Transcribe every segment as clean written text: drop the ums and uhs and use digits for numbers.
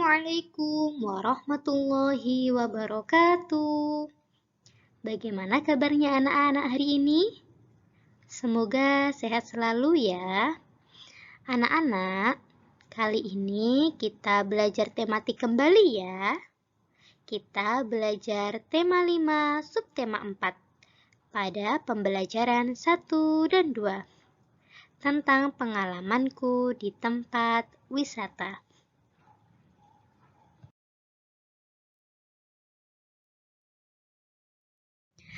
Assalamualaikum warahmatullahi wabarakatuh. Bagaimana kabarnya anak-anak hari ini? Semoga sehat selalu ya. Anak-anak, kali ini kita belajar tematik kembali ya. Kita belajar tema 5, subtema 4 pada pembelajaran 1 dan 2 tentang pengalamanku di tempat wisata.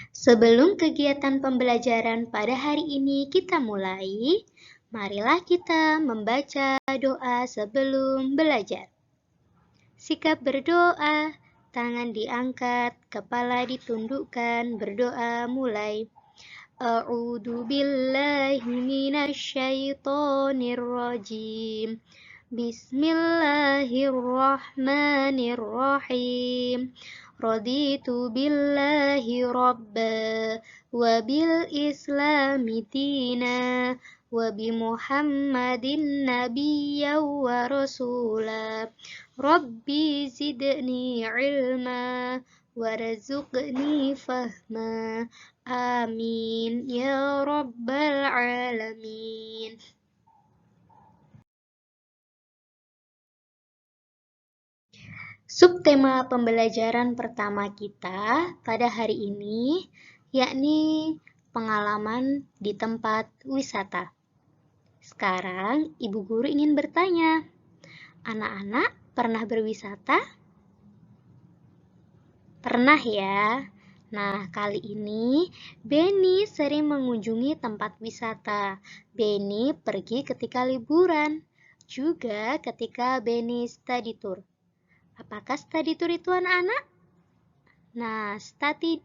Sebelum kegiatan pembelajaran pada hari ini kita mulai, marilah kita membaca doa sebelum belajar. Sikap berdoa, tangan diangkat, kepala ditundukkan, berdoa mulai. A'udzu billahi minasyaitonir rajim. Bismillahirrahmanirrahim. Raditu billahi rabba wa bil islami dina wa bi Muhammadin nabiyya wa rasula. Rabbi zidni ilma warzuqni fahma. Amin ya rabbal alamin. Subtema pembelajaran pertama kita pada hari ini yakni pengalaman di tempat wisata. Sekarang Ibu Guru ingin bertanya, anak-anak pernah berwisata? Pernah ya? Nah, kali ini Beni sering mengunjungi tempat wisata. Beni pergi ketika liburan, juga ketika Beni study tour. Apakah study tour itu anak-anak? Nah, study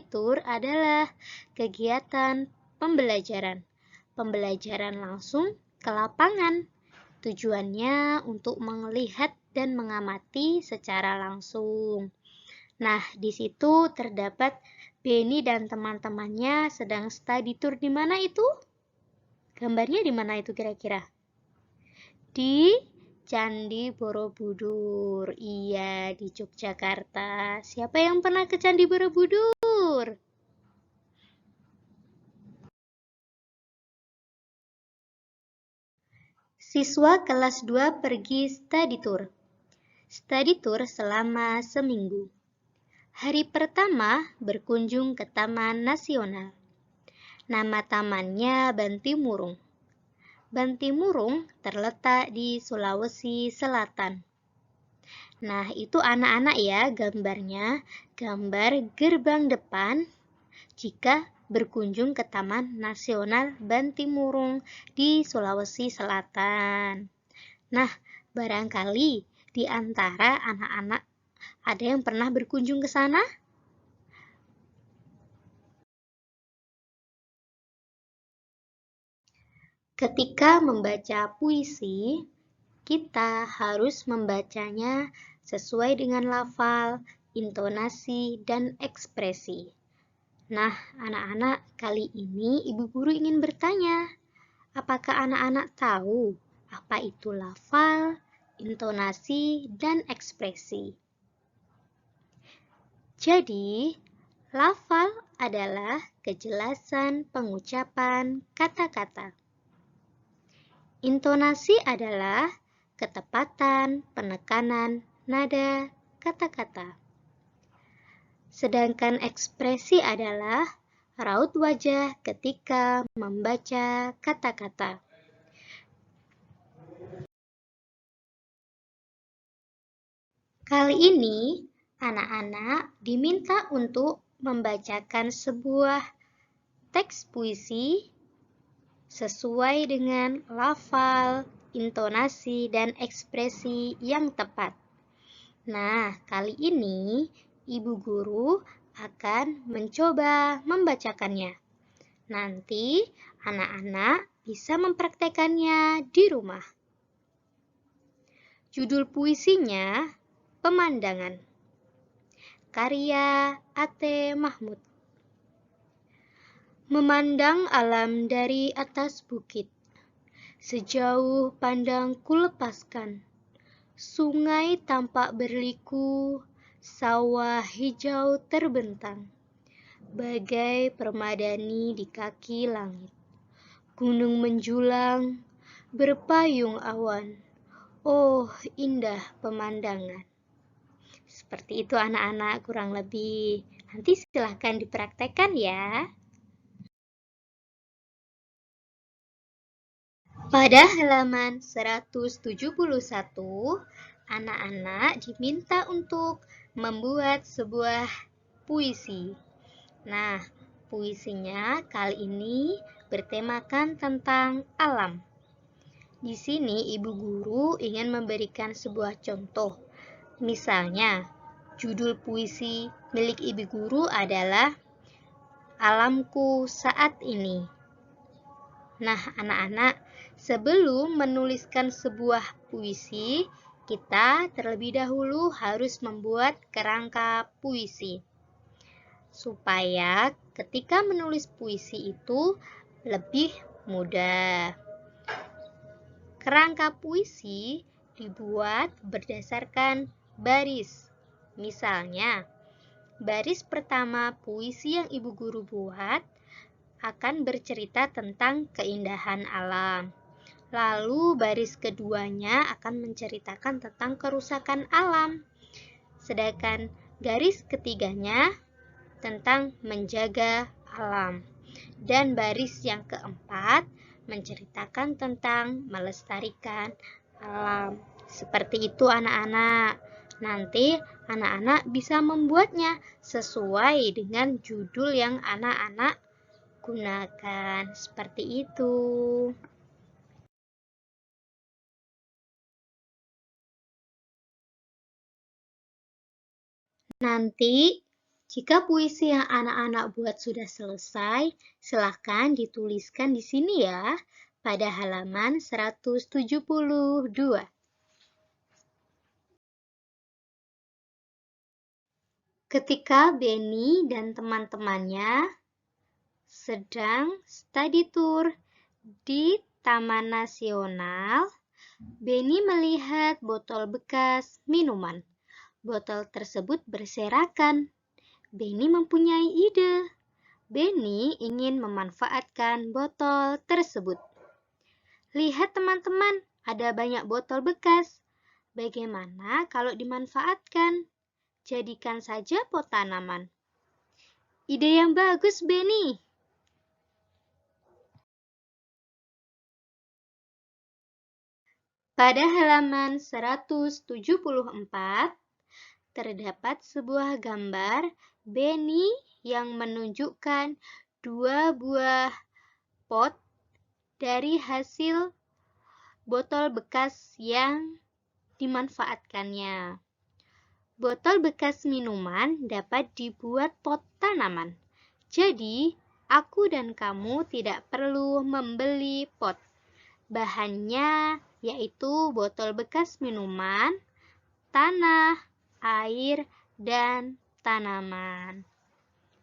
tour adalah kegiatan pembelajaran. Pembelajaran langsung ke lapangan. Tujuannya untuk melihat dan mengamati secara langsung. Nah, di situ terdapat Beni dan teman-temannya sedang study tour di mana itu? Gambarnya di mana itu kira-kira? Di Candi Borobudur. Iya, di Yogyakarta. Siapa yang pernah ke Candi Borobudur? Siswa kelas 2 pergi study tour. Study tour selama seminggu. Hari pertama berkunjung ke Taman Nasional. Nama tamannya Bantimurung. Bantimurung terletak di Sulawesi Selatan. Nah, itu anak-anak ya gambarnya, gambar gerbang depan jika berkunjung ke Taman Nasional Bantimurung di Sulawesi Selatan. Nah, barangkali di antara anak-anak ada yang pernah berkunjung ke sana? Ketika membaca puisi, kita harus membacanya sesuai dengan lafal, intonasi, dan ekspresi. Nah, anak-anak, kali ini Ibu Guru ingin bertanya, apakah anak-anak tahu apa itu lafal, intonasi, dan ekspresi? Jadi, lafal adalah kejelasan pengucapan kata-kata. Intonasi adalah ketepatan penekanan nada kata-kata. Sedangkan ekspresi adalah raut wajah ketika membaca kata-kata. Kali ini, anak-anak diminta untuk membacakan sebuah teks puisi sesuai dengan lafal, intonasi, dan ekspresi yang tepat. Nah, kali ini Ibu Guru akan mencoba membacakannya. Nanti anak-anak bisa mempraktekannya di rumah. Judul puisinya Pemandangan. Karya A.T. Mahmud. Memandang alam dari atas bukit, sejauh pandang kulepaskan, sungai tampak berliku, sawah hijau terbentang, bagai permadani di kaki langit. Gunung menjulang, berpayung awan. Oh, indah pemandangan. Seperti itu anak-anak kurang lebih. Nanti silahkan dipraktekkan ya. Pada halaman 171, anak-anak diminta untuk membuat sebuah puisi. Nah, puisinya kali ini bertemakan tentang alam. Di sini ibu guru ingin memberikan sebuah contoh. Misalnya, judul puisi milik ibu guru adalah Alamku Saat Ini. Nah, anak-anak, sebelum menuliskan sebuah puisi, kita terlebih dahulu harus membuat kerangka puisi. Supaya ketika menulis puisi itu lebih mudah. Kerangka puisi dibuat berdasarkan baris. Misalnya, baris pertama puisi yang ibu guru buat akan bercerita tentang keindahan alam. Lalu baris keduanya akan menceritakan tentang kerusakan alam. Sedangkan garis ketiganya tentang menjaga alam. Dan baris yang keempat menceritakan tentang melestarikan alam. Seperti itu anak-anak. Nanti anak-anak bisa membuatnya sesuai dengan judul yang anak-anak gunakan. Seperti itu. Nanti, jika puisi yang anak-anak buat sudah selesai, silahkan dituliskan di sini ya, pada halaman 172. Ketika Benny dan teman-temannya sedang study tour di Taman Nasional, Benny melihat botol bekas minuman. Botol tersebut berserakan. Benny mempunyai ide. Benny ingin memanfaatkan botol tersebut. Lihat teman-teman, ada banyak botol bekas. Bagaimana kalau dimanfaatkan? Jadikan saja pot tanaman. Ide yang bagus, Benny. Pada halaman 174, terdapat sebuah gambar Benny yang menunjukkan dua buah pot dari hasil botol bekas yang dimanfaatkannya. Botol bekas minuman dapat dibuat pot tanaman. Jadi, aku dan kamu tidak perlu membeli pot. Bahannya yaitu botol bekas minuman, tanah, air, dan tanaman.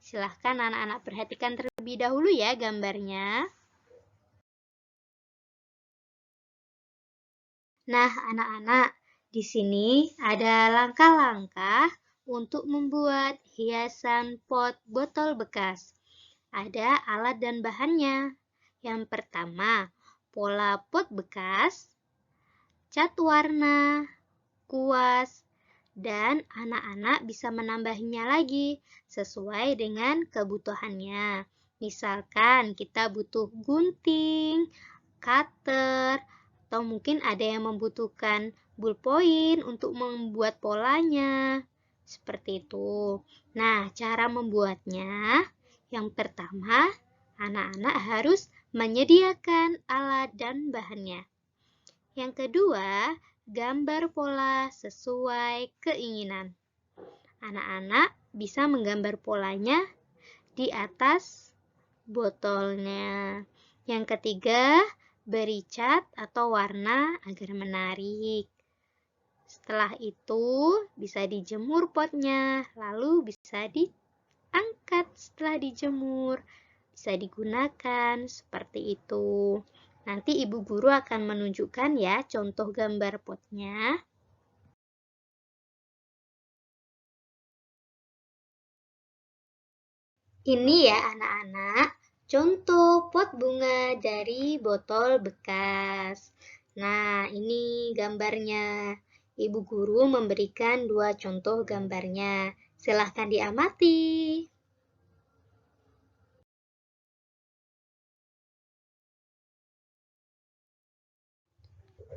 Silahkan anak-anak perhatikan terlebih dahulu ya gambarnya. Nah, anak-anak, di sini ada langkah-langkah untuk membuat hiasan pot botol bekas. Ada alat dan bahannya. Yang pertama, pola pot bekas, cat warna, kuas, dan anak-anak bisa menambahnya lagi sesuai dengan kebutuhannya. Misalkan kita butuh gunting, cutter, atau mungkin ada yang membutuhkan ballpoint untuk membuat polanya. Seperti itu. Nah, cara membuatnya, yang pertama, anak-anak harus menyediakan alat dan bahannya. Yang kedua, gambar pola sesuai keinginan. Anak-anak bisa menggambar polanya di atas botolnya. Yang ketiga, beri cat atau warna agar menarik. Setelah itu, bisa dijemur potnya, lalu bisa diangkat setelah dijemur. Bisa digunakan seperti itu. Nanti ibu guru akan menunjukkan ya contoh gambar potnya. Ini ya anak-anak, contoh pot bunga dari botol bekas. Nah, ini gambarnya. Ibu guru memberikan 2 contoh gambarnya. Silahkan diamati.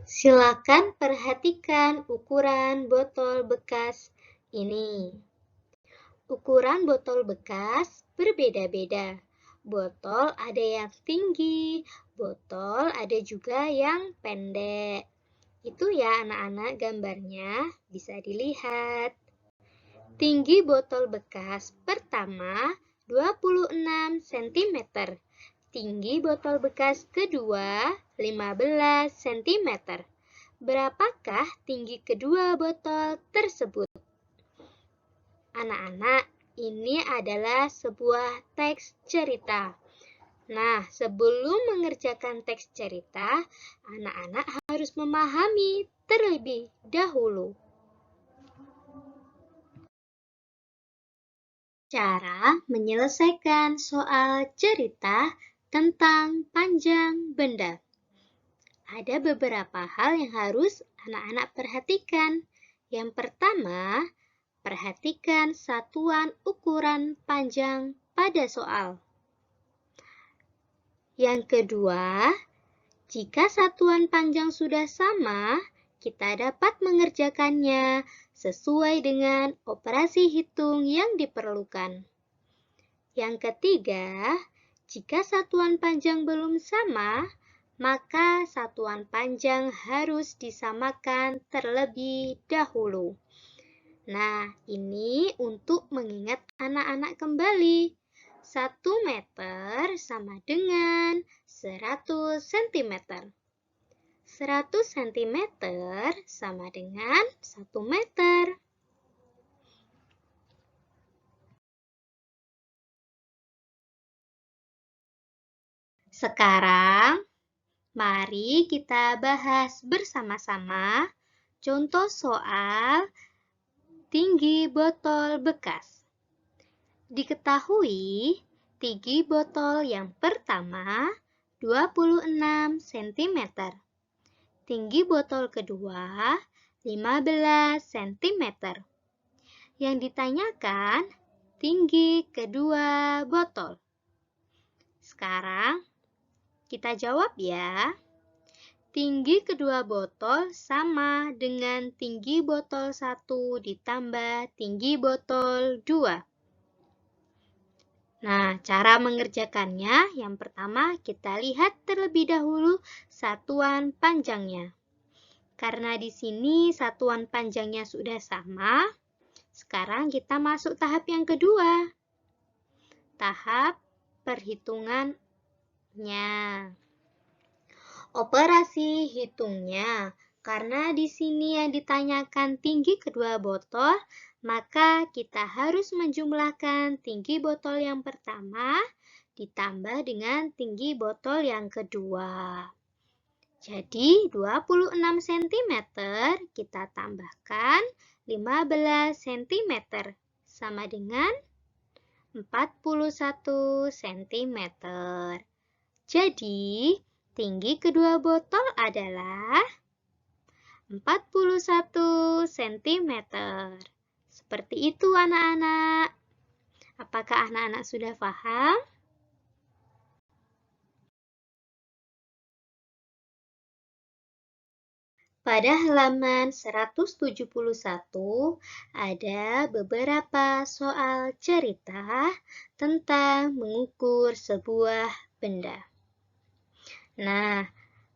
Silakan perhatikan ukuran botol bekas ini. Ukuran botol bekas berbeda-beda. Botol ada yang tinggi, botol ada juga yang pendek. Itu ya anak-anak gambarnya, bisa dilihat. Tinggi botol bekas pertama 26 cm. Tinggi botol bekas kedua 15 cm. Berapakah tinggi kedua botol tersebut? Anak-anak, ini adalah sebuah teks cerita. Nah, sebelum mengerjakan teks cerita, anak-anak harus memahami terlebih dahulu. Cara menyelesaikan soal cerita tentang panjang benda. Ada beberapa hal yang harus anak-anak perhatikan. Yang pertama, perhatikan satuan ukuran panjang pada soal. Yang kedua, jika satuan panjang sudah sama, kita dapat mengerjakannya sesuai dengan operasi hitung yang diperlukan. Yang ketiga, jika satuan panjang belum sama, maka satuan panjang harus disamakan terlebih dahulu. Nah, ini untuk mengingat anak-anak kembali. 1 meter sama dengan 100 cm. 100 cm sama dengan 1 meter. Sekarang, mari kita bahas bersama-sama contoh soal tinggi botol bekas. Diketahui, tinggi botol yang pertama 26 cm. Tinggi botol kedua 15 cm. Yang ditanyakan, tinggi kedua botol. Sekarang, kita jawab ya. Tinggi kedua botol sama dengan tinggi botol 1 ditambah tinggi botol 2. Nah, cara mengerjakannya yang pertama kita lihat terlebih dahulu satuan panjangnya. Karena di sini satuan panjangnya sudah sama, sekarang kita masuk tahap yang kedua. Tahap perhitungannya. Operasi hitungnya. Karena di sini yang ditanyakan tinggi kedua botol, maka kita harus menjumlahkan tinggi botol yang pertama ditambah dengan tinggi botol yang kedua. Jadi 26 cm kita tambahkan 15 cm sama dengan 41 cm. Jadi tinggi kedua botol adalah 41 cm. Seperti itu anak-anak. Apakah anak-anak sudah paham? Pada halaman 171 ada beberapa soal cerita tentang mengukur sebuah benda. Nah,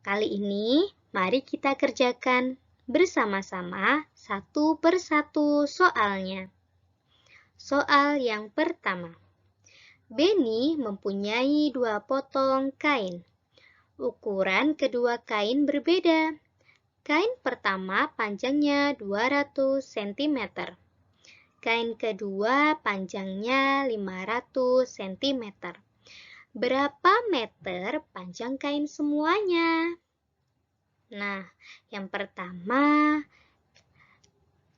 kali ini mari kita kerjakan bersama-sama satu persatu soalnya. Soal yang pertama. Benny mempunyai 2 potong kain. Ukuran kedua kain berbeda. Kain pertama panjangnya 200 cm. Kain kedua panjangnya 500 cm. Berapa meter panjang kain semuanya? Nah, yang pertama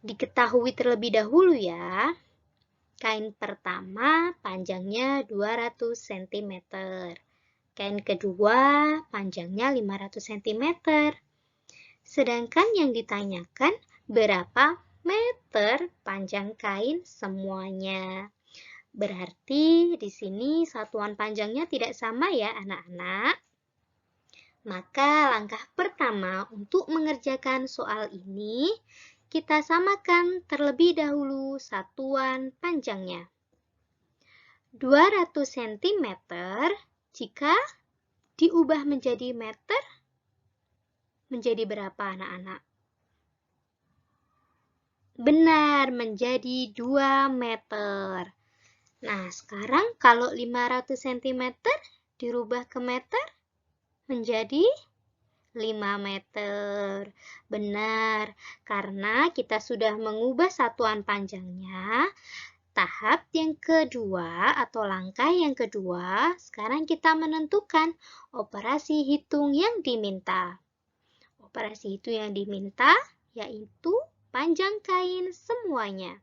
diketahui terlebih dahulu ya. Kain pertama panjangnya 200 cm. Kain kedua panjangnya 500 cm. Sedangkan yang ditanyakan berapa meter panjang kain semuanya. Berarti di sini satuan panjangnya tidak sama ya anak-anak. Maka langkah pertama untuk mengerjakan soal ini, kita samakan terlebih dahulu satuan panjangnya. 200 cm jika diubah menjadi meter, menjadi berapa anak-anak? Benar, menjadi 2 meter. Nah, sekarang kalau 500 cm dirubah ke meter, menjadi 5 meter. Benar, karena kita sudah mengubah satuan panjangnya. Tahap yang kedua atau langkah yang kedua, sekarang kita menentukan operasi hitung yang diminta. Operasi hitung yang diminta yaitu panjang kain semuanya.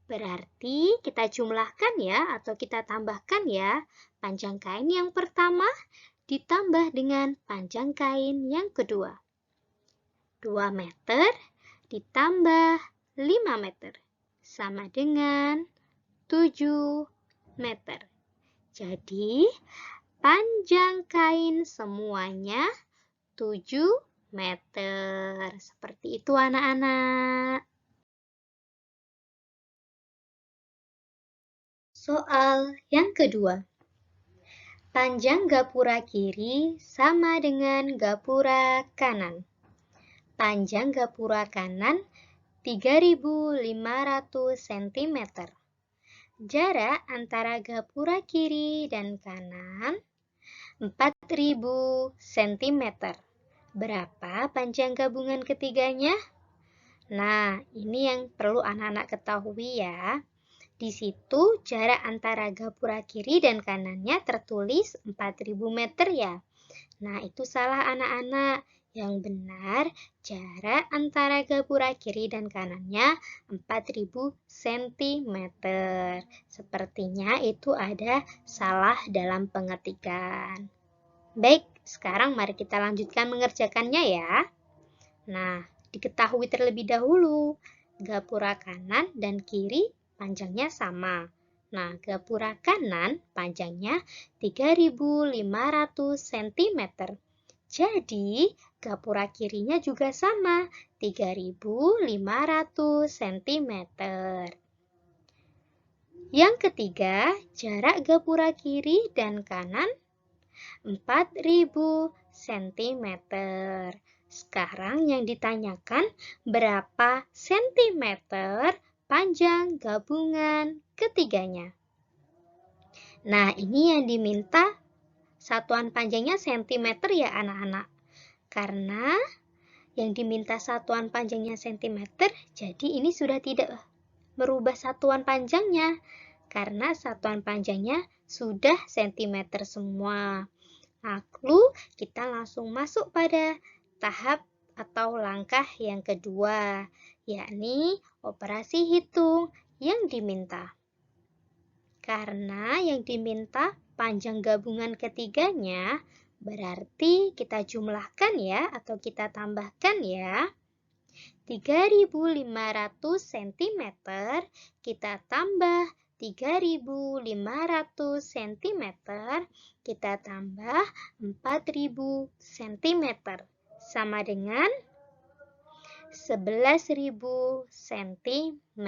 Berarti kita jumlahkan ya atau kita tambahkan ya. Panjang kain yang pertama ditambah dengan panjang kain yang kedua. 2 meter ditambah 5 meter sama dengan 7 meter. Jadi, panjang kain semuanya 7 meter. Seperti itu anak-anak. Soal yang kedua. Panjang gapura kiri sama dengan gapura kanan. Panjang gapura kanan 3.500 cm. Jarak antara gapura kiri dan kanan 4.000 cm. Berapa panjang gabungan ketiganya? Nah, ini yang perlu anak-anak ketahui ya. Di situ jarak antara gapura kiri dan kanannya tertulis 4.000 meter ya. Nah, itu salah anak-anak. Yang benar, jarak antara gapura kiri dan kanannya 4.000 cm. Sepertinya itu ada salah dalam pengetikan. Baik, sekarang mari kita lanjutkan mengerjakannya ya. Nah, diketahui terlebih dahulu, gapura kanan dan kiri panjangnya sama. Nah, gapura kanan panjangnya 3.500 cm. Jadi, gapura kirinya juga sama, 3.500 cm. Yang ketiga, jarak gapura kiri dan kanan 4.000 cm. Sekarang yang ditanyakan berapa sentimeter panjang gabungan ketiganya. Nah, ini yang diminta satuan panjangnya sentimeter ya anak-anak. Karena yang diminta satuan panjangnya sentimeter, jadi ini sudah tidak merubah satuan panjangnya. Karena satuan panjangnya sudah sentimeter semua. Lalu kita langsung masuk pada tahap atau langkah yang kedua, yakni operasi hitung yang diminta. Karena yang diminta panjang gabungan ketiganya, berarti kita jumlahkan ya atau kita tambahkan ya. 3.500 cm kita tambah 3.500 cm kita tambah 4.000 cm sama dengan 11.000 cm.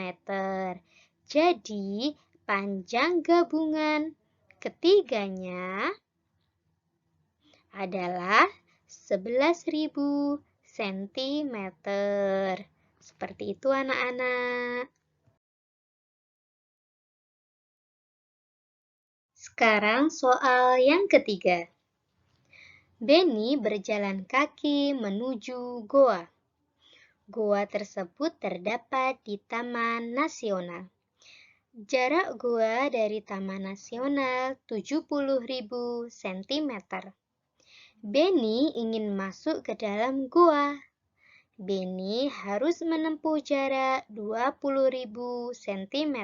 Jadi panjang gabungan ketiganya adalah 11.000 cm. Seperti itu anak-anak. Sekarang soal yang ketiga. Benny berjalan kaki menuju goa. Goa tersebut terdapat di Taman Nasional. Jarak goa dari Taman Nasional 70.000 cm. Benny ingin masuk ke dalam goa. Benny harus menempuh jarak 20.000 cm.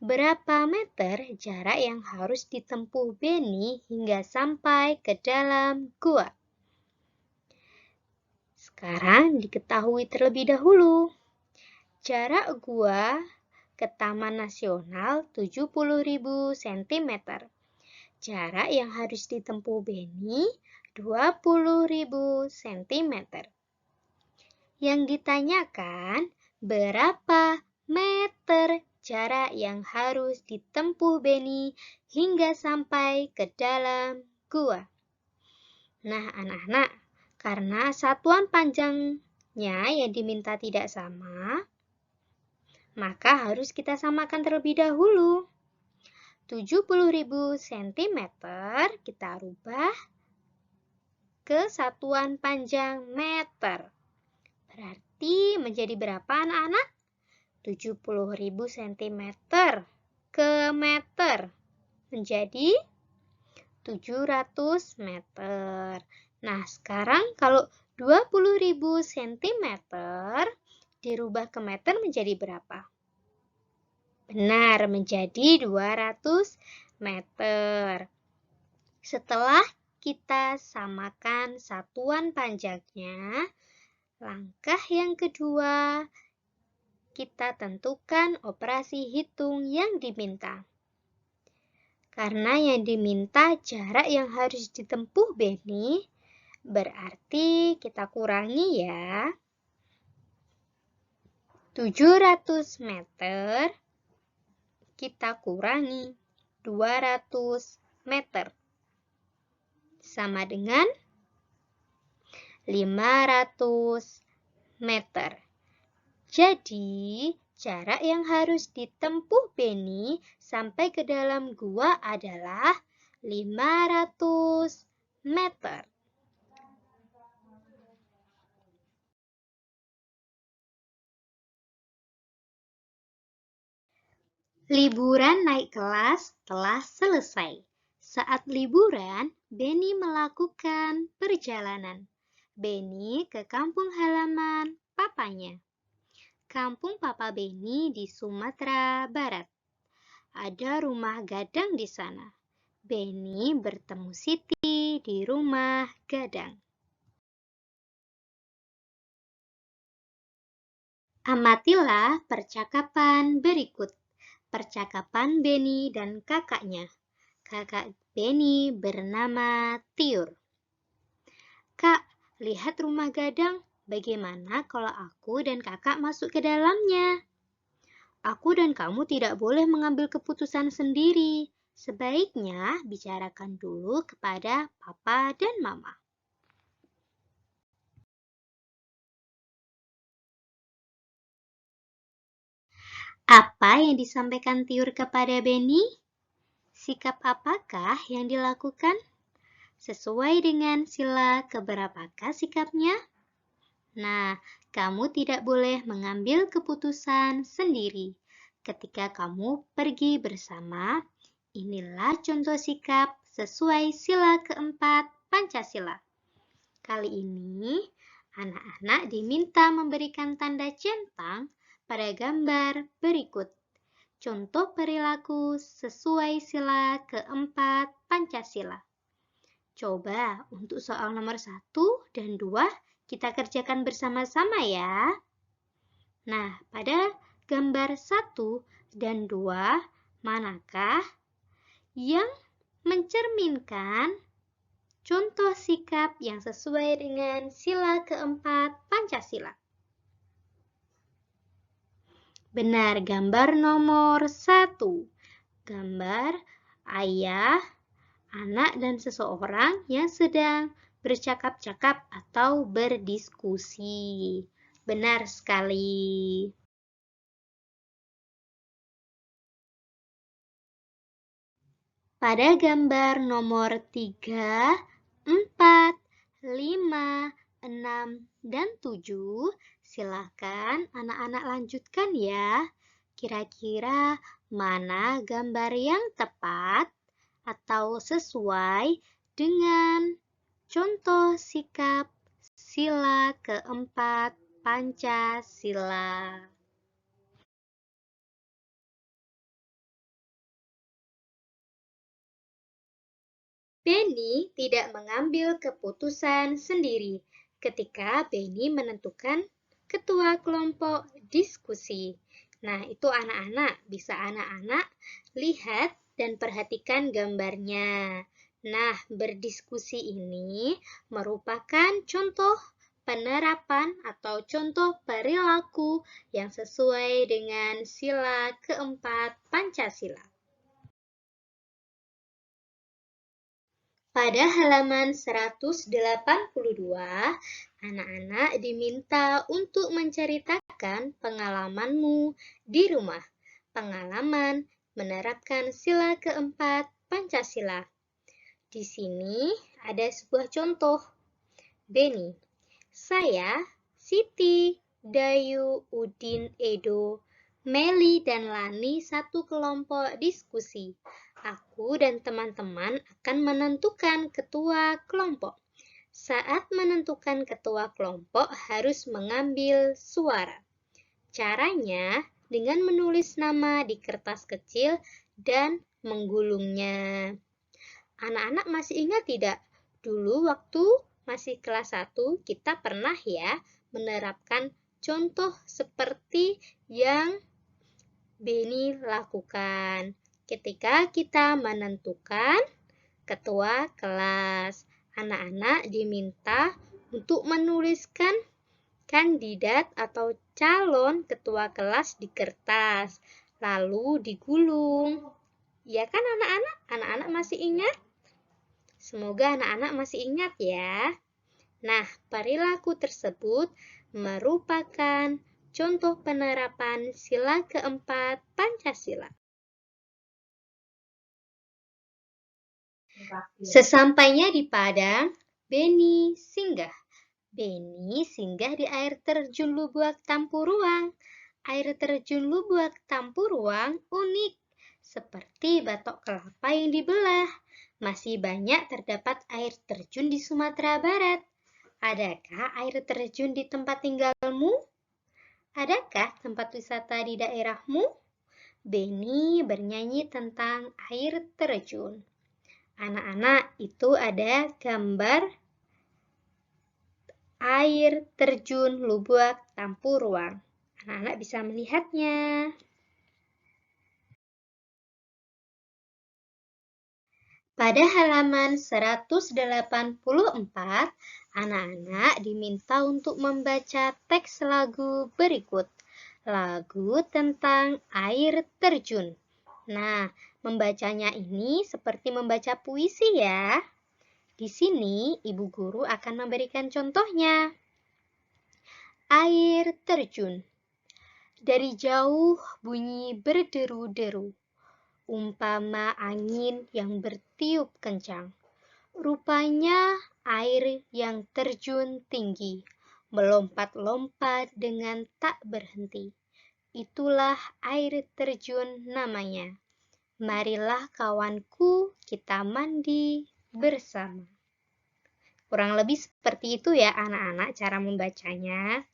Berapa meter jarak yang harus ditempuh Beni hingga sampai ke dalam gua? Sekarang diketahui terlebih dahulu. Jarak gua ke Taman Nasional 70.000 cm. Jarak yang harus ditempuh Beni 20.000 cm. Yang ditanyakan, berapa meter jarak yang harus ditempuh Beni hingga sampai ke dalam gua? Nah, anak-anak, karena satuan panjangnya yang diminta tidak sama, maka harus kita samakan terlebih dahulu. 70.000 cm kita rubah ke satuan panjang meter. Berarti menjadi berapa anak-anak? 70.000 cm ke meter menjadi 700 meter. Nah, sekarang kalau 20.000 cm dirubah ke meter menjadi berapa? Benar, menjadi 200 meter. Setelah kita samakan satuan panjangnya, langkah yang kedua, kita tentukan operasi hitung yang diminta. Karena yang diminta jarak yang harus ditempuh Beni, berarti kita kurangi ya. 700 meter, kita kurangi 200 meter. Sama dengan 500 meter. Jadi, jarak yang harus ditempuh Beni sampai ke dalam gua adalah 500 meter. Liburan naik kelas telah selesai. Saat liburan, Beni melakukan perjalanan. Beni ke kampung halaman papanya. Kampung Papa Beni di Sumatera Barat. Ada rumah gadang di sana. Beni bertemu Siti di rumah gadang. Amatilah percakapan berikut. Percakapan Beni dan kakaknya. Kakak Beni bernama Tiur. Kak, lihat rumah gadang. Bagaimana kalau aku dan kakak masuk ke dalamnya? Aku dan kamu tidak boleh mengambil keputusan sendiri. Sebaiknya bicarakan dulu kepada papa dan mama. Apa yang disampaikan Tiur kepada Beni? Sikap apakah yang dilakukan? Sesuai dengan sila keberapakah sikapnya? Nah, kamu tidak boleh mengambil keputusan sendiri. Ketika kamu pergi bersama, inilah contoh sikap sesuai sila keempat Pancasila. Kali ini, anak-anak diminta memberikan tanda centang pada gambar berikut. Contoh perilaku sesuai sila keempat Pancasila. Coba untuk soal nomor 1 dan 2 kita kerjakan bersama-sama ya. Nah, pada gambar 1 dan 2, manakah yang mencerminkan contoh sikap yang sesuai dengan sila keempat Pancasila? Benar, gambar nomor 1. Gambar ayah, anak, dan seseorang yang sedang bercakap-cakap atau berdiskusi. Benar sekali. Pada gambar nomor 3, 4, 5, 6, dan 7, silakan anak-anak lanjutkan ya. Kira-kira mana gambar yang tepat atau sesuai dengan contoh sikap sila keempat Pancasila? Benny tidak mengambil keputusan sendiri ketika Benny menentukan ketua kelompok diskusi. Nah, itu anak-anak. Bisa anak-anak lihat dan perhatikan gambarnya. Nah, berdiskusi ini merupakan contoh penerapan atau contoh perilaku yang sesuai dengan sila keempat Pancasila. Pada halaman 182, anak-anak diminta untuk menceritakan pengalamanmu di rumah. Pengalaman menerapkan sila keempat Pancasila. Di sini ada sebuah contoh. Benny, saya, Siti, Dayu, Udin, Edo, Meli, dan Lani satu kelompok diskusi. Aku dan teman-teman akan menentukan ketua kelompok. Saat menentukan ketua kelompok harus mengambil suara. Caranya dengan menulis nama di kertas kecil dan menggulungnya. Anak-anak masih ingat tidak? Dulu waktu masih kelas 1 kita pernah ya menerapkan contoh seperti yang Benny lakukan. Ketika kita menentukan ketua kelas, anak-anak diminta untuk menuliskan kandidat atau calon ketua kelas di kertas, lalu digulung. Ya kan anak-anak? Anak-anak masih ingat? Semoga anak-anak masih ingat ya. Nah, perilaku tersebut merupakan contoh penerapan sila keempat Pancasila. Sesampainya di Padang, Benny singgah. Benny singgah di air terjun Lubuak Tampuruang. Air terjun Lubuak Tampuruang unik, seperti batok kelapa yang dibelah. Masih banyak terdapat air terjun di Sumatera Barat. Adakah air terjun di tempat tinggalmu? Adakah tempat wisata di daerahmu? Benny bernyanyi tentang air terjun. Anak-anak, itu ada gambar air terjun Lubuak Tampuruang. Anak-anak bisa melihatnya. Pada halaman 184, anak-anak diminta untuk membaca teks lagu berikut. Lagu tentang air terjun. Nah, membacanya ini seperti membaca puisi ya. Di sini, ibu guru akan memberikan contohnya. Air terjun. Dari jauh bunyi berderu-deru, umpama angin yang bertiup kencang. Rupanya air yang terjun tinggi, melompat-lompat dengan tak berhenti. Itulah air terjun namanya. Marilah kawanku, kita mandi bersama. Kurang lebih seperti itu ya anak-anak cara membacanya.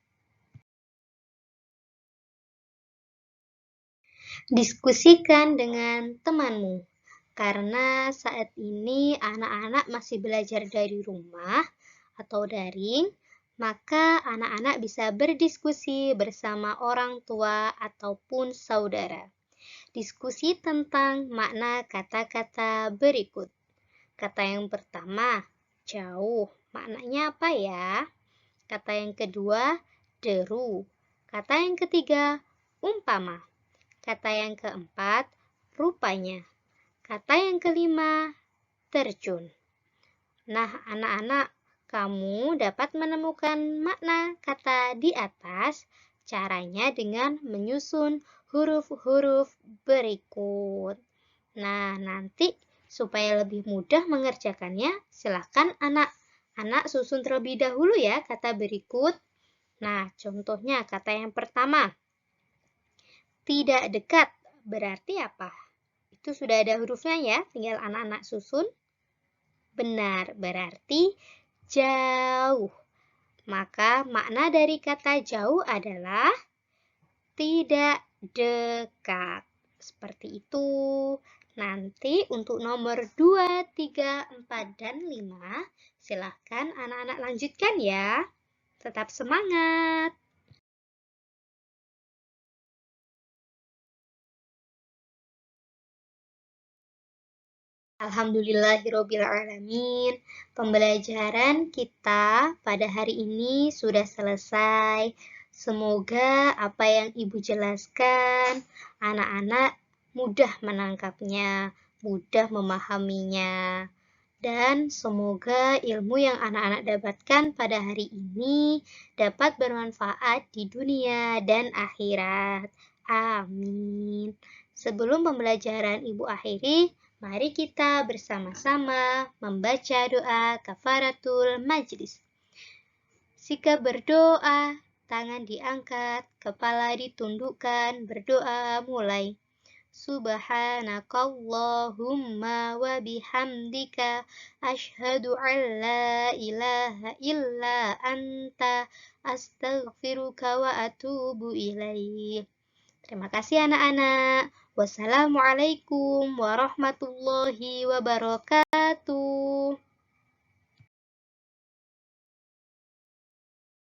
Diskusikan dengan temanmu, karena saat ini anak-anak masih belajar dari rumah atau daring, maka anak-anak bisa berdiskusi bersama orang tua ataupun saudara. Diskusi tentang makna kata-kata berikut. Kata yang pertama, jauh. Maknanya apa ya? Kata yang kedua, deru. Kata yang ketiga, umpama. Kata yang keempat, rupanya. Kata yang kelima, terjun. Nah, anak-anak, kamu dapat menemukan makna kata di atas. Caranya dengan menyusun huruf-huruf berikut. Nah, nanti supaya lebih mudah mengerjakannya, silakan anak-anak susun terlebih dahulu ya kata berikut. Nah, contohnya kata yang pertama. Tidak dekat berarti apa? Itu sudah ada hurufnya ya, tinggal anak-anak susun. Benar, berarti jauh. Maka makna dari kata jauh adalah tidak dekat. Seperti itu. Nanti untuk nomor 2, 3, 4, dan 5, silahkan anak-anak lanjutkan ya. Tetap semangat! Alhamdulillahirrabbilalamin. Pembelajaran kita pada hari ini sudah selesai. Semoga apa yang Ibu jelaskan, anak-anak mudah menangkapnya, mudah memahaminya. Dan semoga ilmu yang anak-anak dapatkan pada hari ini dapat bermanfaat di dunia dan akhirat. Amin. Sebelum pembelajaran Ibu akhiri, mari kita bersama-sama membaca doa kafaratul majlis. Sikap berdoa, tangan diangkat, kepala ditundukkan, berdoa mulai. Subhanakallahumma wa bihamdika asyhadu an la ilaha illa anta astaghfiruka wa atubu ilaik. Terima kasih anak-anak. Wassalamualaikum warahmatullahi wabarakatuh.